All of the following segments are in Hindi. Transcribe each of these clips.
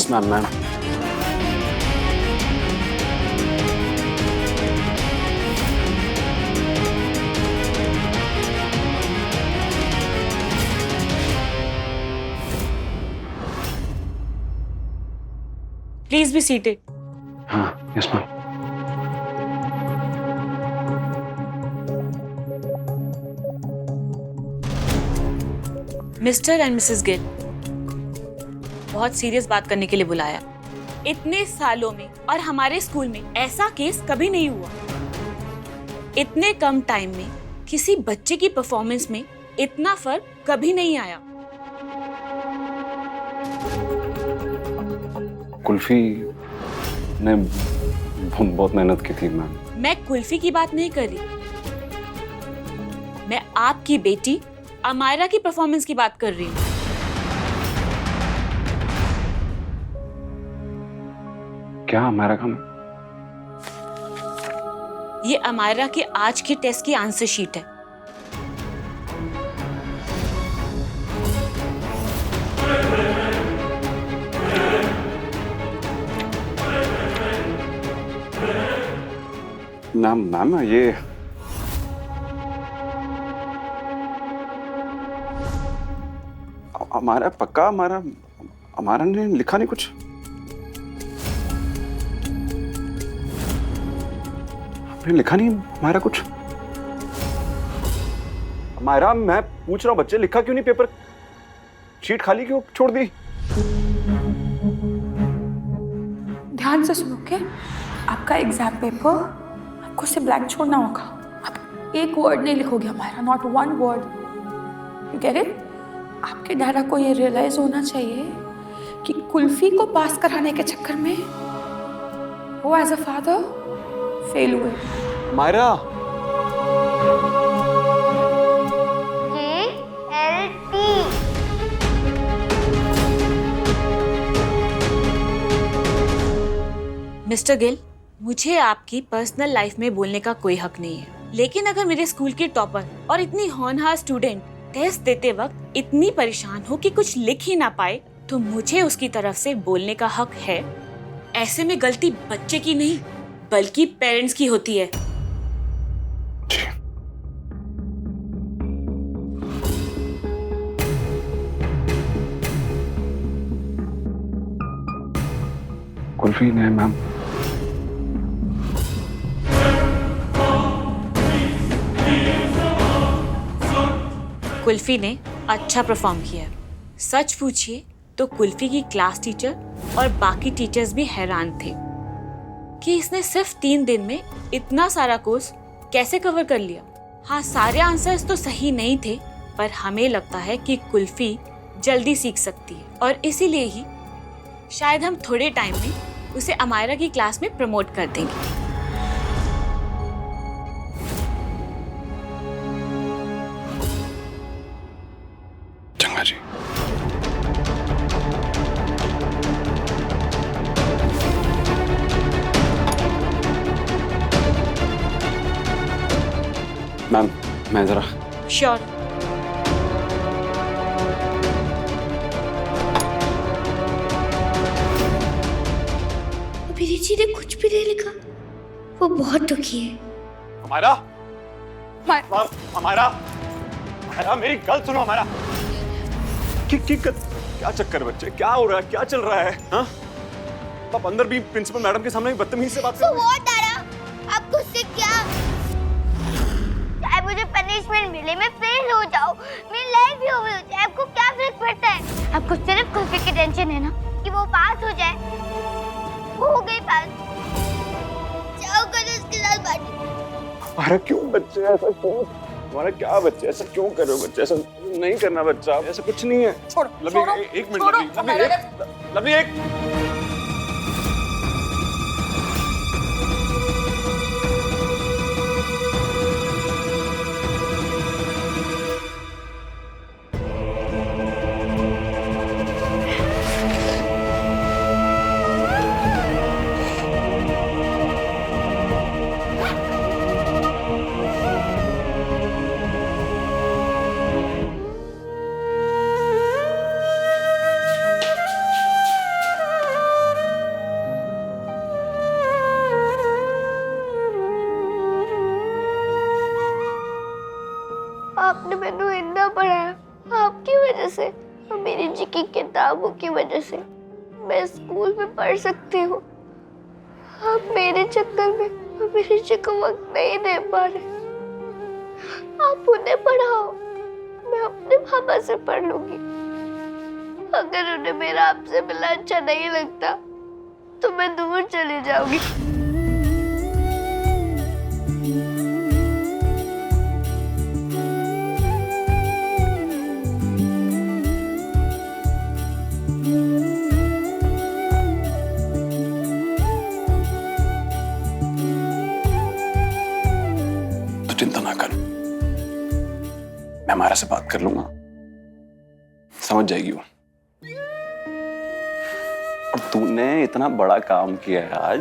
Yes ma'am ma'am. Please be seated. हाँ yes ma'am. Mr and Mrs Gill, बहुत सीरियस बात करने के लिए बुलाया। इतने सालों में और हमारे स्कूल में ऐसा केस कभी नहीं हुआ। इतने कम टाइम में किसी बच्चे की परफॉर्मेंस में इतना फर्क कभी नहीं आया। कुल्फी ने बहुत मेहनत की थी मैम। मैं कुल्फी की बात नहीं कर रही, मैं आपकी बेटी अमायरा की परफॉर्मेंस की बात कर रही हूँ। क्या हमारा काम? ये अमायरा के आज के टेस्ट की आंसर शीट है। मैम ये हमारा पक्का हमारा ने लिखा नहीं कुछ। आपने लिखा नहीं हमारा कुछ। हमारा मैं पूछ रहा हूँ बच्चे लिखा क्यों नहीं? पेपर शीट खाली क्यों छोड़ दी? ध्यान से सुनोगे, आपका एग्जाम पेपर आपको सिर्फ ब्लैंक छोड़ना होगा। आप एक वर्ड नहीं लिखोगे हमारा, not one word. You get it? आपके डैडा को ये रियलाइज होना चाहिए कि कुल्फी को पास कराने के चक्कर में वो एज अ फादर फेल हुए। मायरा मिस्टर गिल, मुझे आपकी पर्सनल लाइफ में बोलने का कोई हक नहीं है, लेकिन अगर मेरे स्कूल की टॉपर और इतनी होनहार स्टूडेंट टेस्ट देते वक्त इतनी परेशान हो कि कुछ लिख ही ना पाए, तो मुझे उसकी तरफ से बोलने का हक है। ऐसे में गलती बच्चे की नहीं बल्कि पेरेंट्स की होती है। कुल्फी ने मैम कुल्फी ने अच्छा परफॉर्म किया। सच पूछिए तो कुल्फी की क्लास टीचर और बाकी टीचर्स भी हैरान थे कि इसने सिर्फ 3 दिन में इतना सारा कोर्स कैसे कवर कर लिया। हाँ, सारे आंसर्स तो सही नहीं थे, पर हमें लगता है कि कुल्फी जल्दी सीख सकती है और इसीलिए ही शायद हम थोड़े टाइम में उसे अमायरा की क्लास में प्रमोट कर देंगे। चंगा जी। मैम मैं जरा। श्योर। अभिरुचि ने कुछ भी नहीं लिखा, वो बहुत दुखी है। हमारा मेरी गल सुनो। हमारा क्या चक्कर बच्चे, क्या हो रहा है, क्या चल रहा है? हाँ, आप अंदर भी प्रिंसिपल मैडम के सामने बदतमीजी से बात कर रहे हैं। आप गुस्से क्या? चाहे मुझे पनिशमेंट मिले, मैं फेल हो जाऊं, मेरी लाइफ भी ओवर हो जाए, आपको क्या फर्क पड़ता है? आपको सिर्फ कुल्फी की टेंशन है ना कि वो पास हो जाए। वो हो गई पास, जाओ करो उसके साथ पार्टी। हमारा क्यों बच्चे ऐसा क्यों? हमारा क्या बच्चे ऐसा क्यों कर रहे हो? बच्चे ऐसा नहीं करना बच्चा, ऐसा कुछ नहीं है। लवली एक मिनट, लवली एक वजह से और मेरी जी की किताबों की वजह से मैं स्कूल में पढ़ सकती हूँ। आप मेरे चक्कर में मेरे जी को वक्त नहीं दे पा रहे। आप उन्हें पढ़ाओ, मैं अपने पापा से पढ़ लूंगी। अगर उन्हें मेरा आपसे मिलना अच्छा नहीं लगता तो मैं दूर चली जाऊंगी। तो चिंता ना कर, मैं हमारा से बात कर लूंगा, समझ जाएगी वो। और तूने इतना बड़ा काम किया है आज,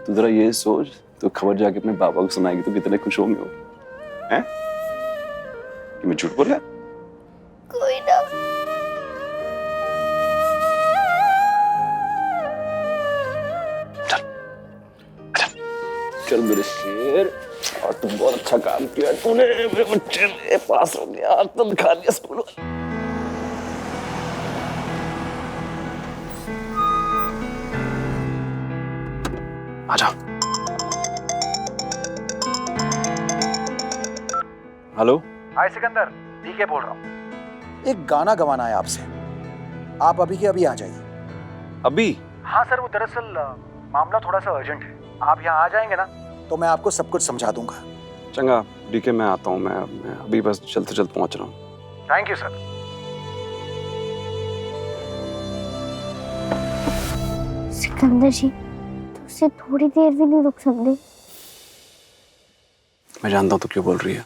तू जरा ये सोच, तो खबर जाके अपने पापा को सुनाएगी तो कितने खुश होंगे वो, हैं? कि मैं झूठ बोल रहा? कोई ना। चल मेरे शेर, और तुम बहुत अच्छा काम किया तूने, मेरे बच्चे ने पास हो गया, तुम खा लिया स्कूल। आजा। हेलो। हाय सिकंदर, डीके बोल रहा हूँ। एक गाना गवाना है आपसे, आप अभी के अभी आ जाइए। अभी? हाँ सर, वो दरअसल मामला थोड़ा सा अर्जेंट है। आप यहाँ आ जाएंगे ना तो मैं आपको सब कुछ समझा दूंगा। चंगा डीके, मैं आता हूँ, मैं अभी बस जल्द से जल्द पहुँच रहा हूँ। Thank you sir. Sikandar ji, तो उसे थोड़ी देर भी नहीं रुक सकते? मैं जानता हूँ तू क्यों बोल रही है।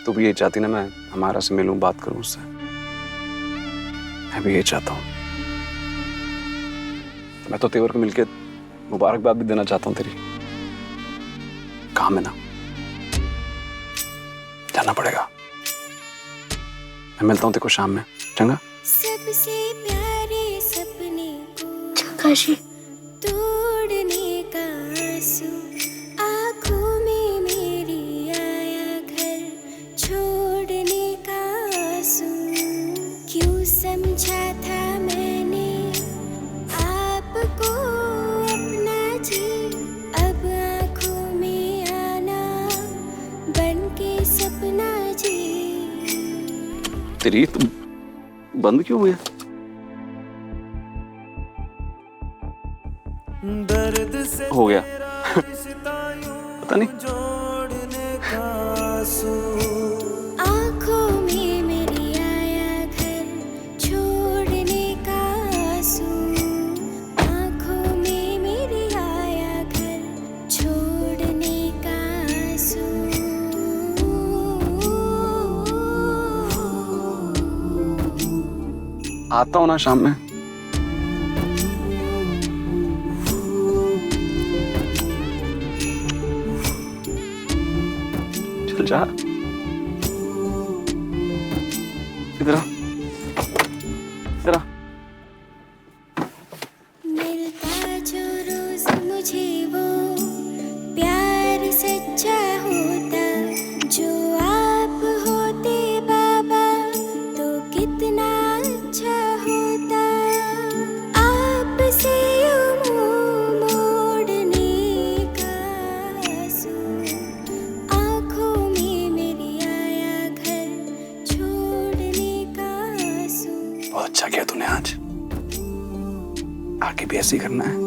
तू भी ये चाहती ना मैं हमारा से मिलूं, बात करूं उससे। मैं भी ये चाहता हूँ। मैं तो तेवर को मिलके मुबारकबाद भी देना चाहता हूँ तेरी। काम है ना, जाना पड़ेगा। मैं मिलता हूँ तेरे को शाम में, चंगा? सबसे प्यारे सपने को चंगा जी, तोड़ने का आंसू आंखों में मेरी आया, घर छोड़ने का आंसू। क्यों समझा था मैंने आपको अपना जी, अब आंखों में आना बन के सपना जी। तेरी तुम बंद क्यों हुई? हो गया पता नहीं। आँखों में मेरी आया, घर छोड़ने का आंसू। आँखों में मेरी आया, घर छोड़ने का आंसू। आता हूँ ना शाम में। चल जा, इधर आ, इधर आ। मिलता जो रोज मुझे वो प्यार सच्चा होता, जो आप होते बाबा तो कितना अच्छा होता। आपसे यूं मुंह मोड़ने का आंसू, आँखों में मेरी आया, घर छोड़ने का आंसू। बहुत अच्छा किया तूने आज, आगे भी ऐसे ही करना है।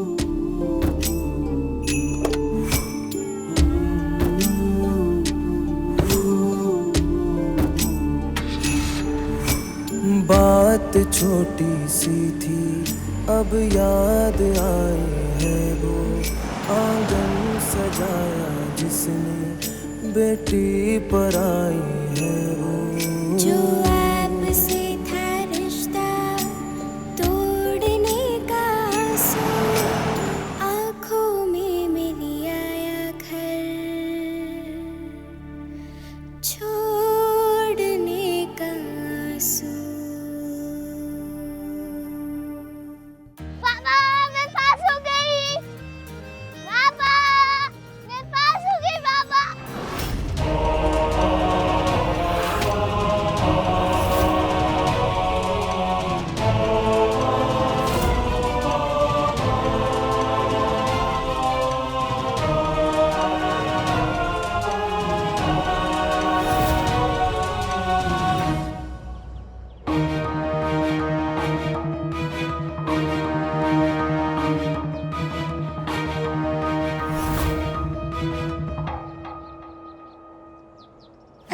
बात छोटी सी थी अब याद आए है वो, आंगन सजाया जिसने बेटी पर आई है वो। जो आपसे था रिश्ता तोड़ने का आंसू, आँखों में मेरी आया, घर छोड़ने का आंसू। पापा मैं पास हो गई। पापा मैं पास हो गई। पापा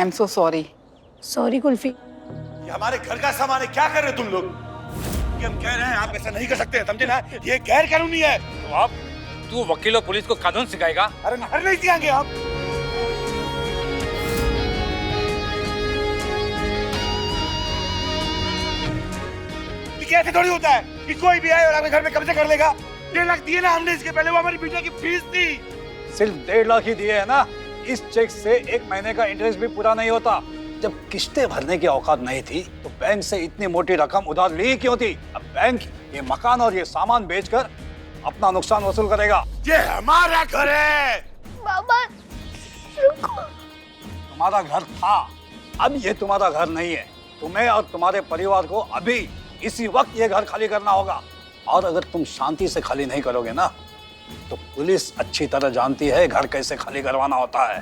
I am so sorry. Sorry kulfi. ये हमारे घर का सामान है, क्या कर रहे हो तुम लोग? ये हम कह रहे हैं आप ऐसा नहीं कर सकते, समझे ना? ये गैर कानूनी है। तो आप तू वकील और पुलिस को कानून सिखाएगा? अरे घर नहीं सिखाएंगे हम। ये कैसे थोड़ी होता है कि कोई भी आए और आपके घर में कब्जे कर लेगा? 1.5 लाख दिए ना हमने, इसके पहले वो हमारी बिटिया की फीस थी। सिर्फ 1.5 लाख ही दिए है ना? इस चेक से 1 महीने का इंटरेस्ट भी पूरा नहीं होता। जब किस्तें भरने की औकात नहीं थी तो बैंक से इतनी मोटी रकम उधार ली क्यों थी? अब बैंक ये मकान और ये सामान बेचकर अपना नुकसान वसूल करेगा। ये हमारा घर है। बाबा रुको। तुम्हारा घर था, अब ये तुम्हारा घर नहीं है। तुम्हें और तुम्हारे परिवार को अभी इसी वक्त ये घर खाली करना होगा। और अगर तुम शांति से खाली नहीं करोगे ना तो पुलिस अच्छी तरह जानती है घर कैसे खाली करवाना होता है।